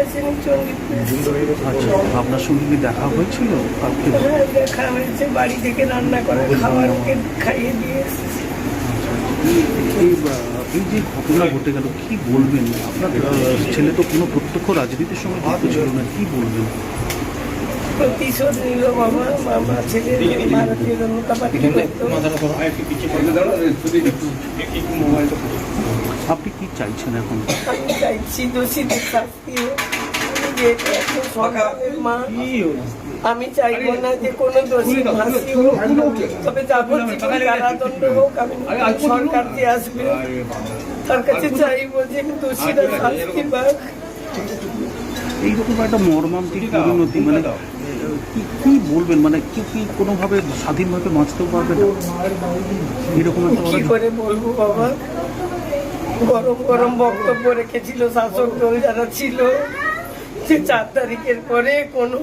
আসেনি, চণ্ডীপুর এসেছে। আচ্ছা, আপনার সঙ্গে কি দেখা হয়েছিল কালকে? হ্যাঁ, দেখা হয়েছে, বাড়ি থেকে রান্না করে খাবার ওকে খাইয়ে দিয়ে এসেছে। এই যে ঘটনা ঘটে গেল, কি বলবেন? আপনার ছেলে তো কোনো প্রত্যক্ষ রাজনীতির সঙ্গে যুক্ত ছিল না, কি বলবেন? প্রতিশোধ নিল বাবা, মামা ছেলে ভারতীয় জনতা পার্টি করতো। আপনি কি চাইছেন এখন? আমি চাইছি দোষীদের শাস্তি হোক। আমি যেহেতু এখন সন্তানের মা, আমি চাইবো না যে কোনো দোষী ফাঁসি হোক, তবে যাবজ্জীবন কারাদণ্ড হোক। আমি সরকার যে আসবে তার কাছে চাইবো যে দোষীরা শাস্তি পাক। এইরকম একটা মর্মান্তিক পরিণতি, মানে কি বলবেন? মানে কেউ কি কোনোভাবে স্বাধীনভাবে বাঁচতেও পারবে না এরকম একটা? কি করে বলবো বাবা, গরম গরম বক্তব্য রেখেছিল শাসক দল যারা ছিল, যে 4 তারিখের পরে কোনো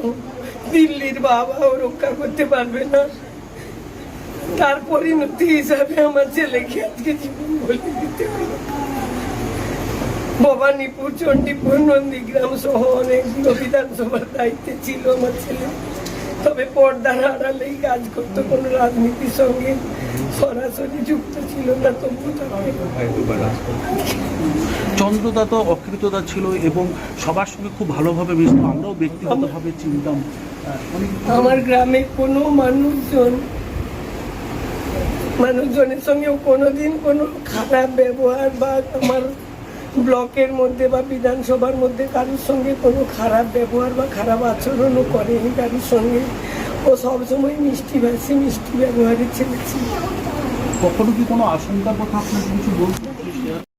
দিল্লির বাবাও রক্ষা করতে পারবে না। তার পরিণতি হিসাবে আমার ছেলেকে আজকে জীবন বলে দিতে হলো। ভবানীপুর, চণ্ডীপুর, নন্দীগ্রাম সহ অনেকগুলো বিধানসভার দায়িত্বে ছিল আমার ছেলে, তবে পর্দার আড়ালেই কাজ করতো, কোনো রাজনীতির সঙ্গে সরাসরি যুক্ত ছিল না। তবু চন্দ্রদা তো অকৃতদা ছিল এবং সবার সঙ্গে খুব ভালোভাবে মিশত, আমরাও ব্যক্তিগতভাবে চিনতাম। আমার গ্রামে কোনো মানুষজনের সঙ্গেও কোনোদিন কোনো খারাপ ব্যবহার বা আমার ব্লকের মধ্যে বা বিধানসভার মধ্যে কারোর সঙ্গে কোনো খারাপ ব্যবহার বা খারাপ আচরণও করেনি কারোর সঙ্গে। ও সবসময় মিষ্টি ব্যবহারের ছেলে ছিল। কখনো কি কোনো আশঙ্কার কথা আপনার কিছু বলতে?